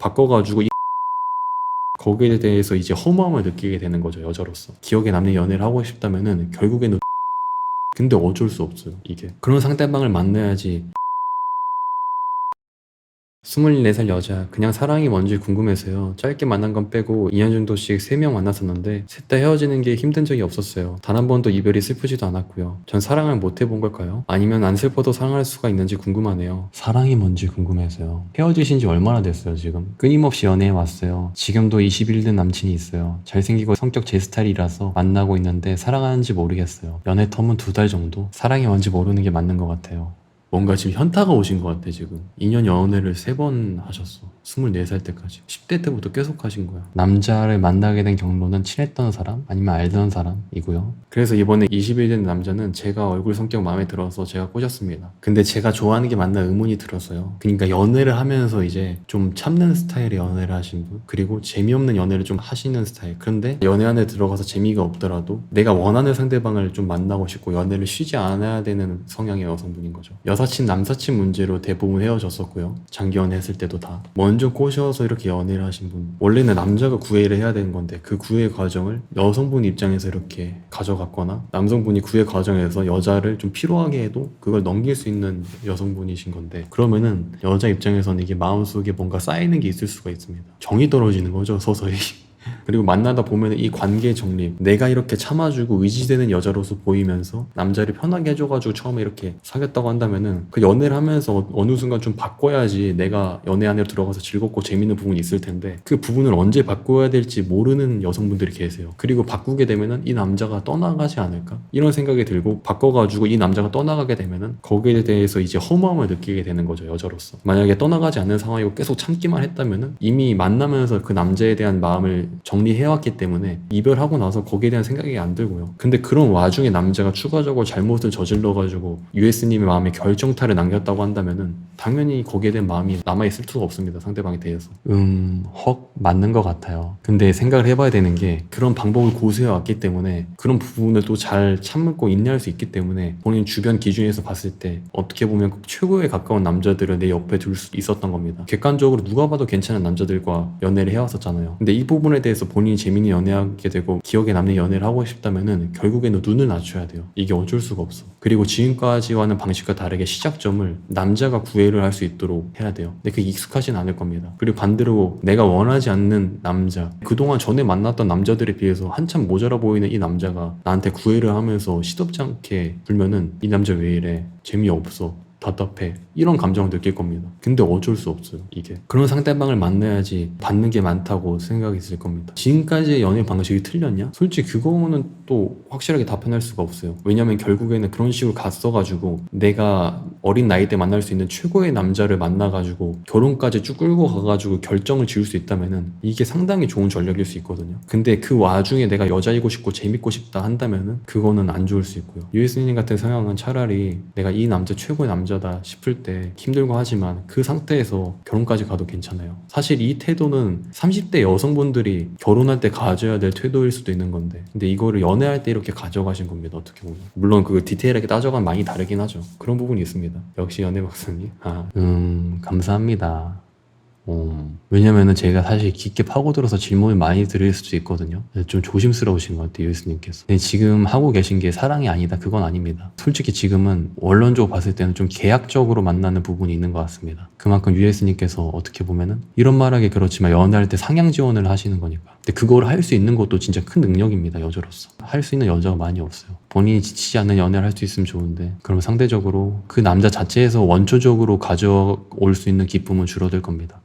바꿔가지고 거기에 대해서 이제 허무함을 느끼게 되는 거죠, 여자로서. 기억에 남는 연애를 하고 싶다면은 결국에는 근데 어쩔 수 없어요, 이게. 그런 상대방을 만나야지. 24살 여자, 그냥 사랑이 뭔지 궁금해서요. 짧게 만난 건 빼고 2년 정도씩 3명 만났었는데 셋 다 헤어지는 게 힘든 적이 없었어요. 단 한 번도 이별이 슬프지도 않았고요. 전 사랑을 못 해본 걸까요? 아니면 안 슬퍼도 사랑할 수가 있는지 궁금하네요. 사랑이 뭔지 궁금해서요. 헤어지신 지 얼마나 됐어요, 지금? 끊임없이 연애해 왔어요. 지금도 20일 된 남친이 있어요. 잘생기고 성격 제 스타일이라서 만나고 있는데 사랑하는지 모르겠어요. 연애 텀은 2달 정도? 사랑이 뭔지 모르는 게 맞는 것 같아요. 뭔가 지금 현타가 오신 것 같아, 지금. 2년 연애를 3번 하셨어. 24살 때까지. 10대 때부터 계속 하신 거야. 남자를 만나게 된 경로는 친했던 사람? 아니면 알던 사람이고요. 그래서 이번에 20일 된 남자는 제가 얼굴 성격 마음에 들어서 제가 꼬셨습니다. 근데 제가 좋아하는 게 맞나 의문이 들어서요. 그러니까 연애를 하면서 이제 좀 참는 스타일의 연애를 하신 분, 그리고 재미없는 연애를 좀 하시는 스타일. 그런데 연애 안에 들어가서 재미가 없더라도 내가 원하는 상대방을 좀 만나고 싶고 연애를 쉬지 않아야 되는 성향의 여성분인 거죠. 여사친 남사친 문제로 대부분 헤어졌었고요. 장기 연애했을 때도 다 먼저 꼬셔서 이렇게 연애를 하신 분, 원래는 남자가 구애를 해야 되는 건데 그 구애 과정을 여성분 입장에서 이렇게 가져갔거나 남성분이 구애 과정에서 여자를 좀 피로하게 해도 그걸 넘길 수 있는 여성분이신 건데, 그러면은 여자 입장에서는 이게 마음속에 뭔가 쌓이는 게 있을 수가 있습니다. 정이 떨어지는 거죠, 서서히. 그리고 만나다 보면 이 관계의 정립, 내가 이렇게 참아주고 의지되는 여자로서 보이면서 남자를 편하게 해줘가지고 처음에 이렇게 사귀었다고 한다면은 그 연애를 하면서 어느 순간 좀 바꿔야지 내가 연애 안에 들어가서 즐겁고 재밌는 부분이 있을 텐데, 그 부분을 언제 바꿔야 될지 모르는 여성분들이 계세요. 그리고 바꾸게 되면은 이 남자가 떠나가지 않을까? 이런 생각이 들고, 바꿔가지고 이 남자가 떠나가게 되면은 거기에 대해서 이제 허무함을 느끼게 되는 거죠, 여자로서. 만약에 떠나가지 않는 상황이고 계속 참기만 했다면은 이미 만나면서 그 남자에 대한 마음을 정리해왔기 때문에 이별하고 나서 거기에 대한 생각이 안 들고요. 근데 그런 와중에 남자가 추가적으로 잘못을 저질러가지고 US님의 마음에 결정타를 남겼다고 한다면은 당연히 거기에 대한 마음이 남아있을 수가 없습니다, 상대방에 대해서. 맞는 것 같아요. 근데 생각을 해봐야 되는 게, 그런 방법을 고수해왔기 때문에 그런 부분을 또 잘 참고 인내할 수 있기 때문에 본인 주변 기준에서 봤을 때 어떻게 보면 최고에 가까운 남자들을 내 옆에 둘 수 있었던 겁니다. 객관적으로 누가 봐도 괜찮은 남자들과 연애를 해왔었잖아요. 근데 이 부분에 대해서 본인이 재밌는 연애하게 되고 기억에 남는 연애를 하고 싶다면은 결국에는 눈을 낮춰야 돼요. 이게 어쩔 수가 없어. 그리고 지금까지와는 방식과 다르게 시작점을 남자가 구애를 할 수 있도록 해야 돼요. 근데 그게 익숙하진 않을 겁니다. 그리고 반대로 내가 원하지 않는 남자, 그동안 전에 만났던 남자들에 비해서 한참 모자라 보이는 이 남자가 나한테 구애를 하면서 시덥지 않게 굴면은 이 남자 왜 이래? 재미없어. 답답해. 이런 감정을 느낄 겁니다. 근데 어쩔 수 없어요, 이게. 그런 상대방을 만나야지 받는 게 많다고 생각이 있을 겁니다. 지금까지의 연애 방식이 틀렸냐? 솔직히 그거는 또 확실하게 답변할 수가 없어요. 왜냐면 결국에는 그런 식으로 갔어가지고 내가 어린 나이 때 만날 수 있는 최고의 남자를 만나가지고 결혼까지 쭉 끌고 가가지고 결정을 지을 수 있다면은 이게 상당히 좋은 전략일 수 있거든요. 근데 그 와중에 내가 여자이고 싶고 재밌고 싶다 한다면은 그거는 안 좋을 수 있고요. 유에스님 같은 성향은 차라리 내가 이 남자 최고의 남자다 싶을 때 힘들고 하지만 그 상태에서 결혼까지 가도 괜찮아요. 사실 이 태도는 30대 여성분들이 결혼할 때 가져야 될 태도일 수도 있는 건데, 근데 이거를 연애할 때 이렇게 가져가신 겁니다, 어떻게 보면. 물론 그 디테일하게 따져가면 많이 다르긴 하죠. 그런 부분이 있습니다. 역시 연애 박사님. 감사합니다. 왜냐면은 제가 사실 깊게 파고들어서 질문을 많이 드릴 수도 있거든요. 좀 조심스러우신 것 같아요, 예수님께서. 근데 지금 하고 계신 게 사랑이 아니다, 그건 아닙니다. 솔직히 지금은 원론적으로 봤을 때는 좀 계약적으로 만나는 부분이 있는 것 같습니다. 그만큼 유예스님께서 어떻게 보면은 이런 말하기 그렇지만 연애할 때 상향 지원을 하시는 거니까. 근데 그걸 할 수 있는 것도 진짜 큰 능력입니다, 여자로서. 할 수 있는 여자가 많이 없어요. 본인이 지치지 않는 연애를 할 수 있으면 좋은데, 그럼 상대적으로 그 남자 자체에서 원초적으로 가져올 수 있는 기쁨은 줄어들 겁니다.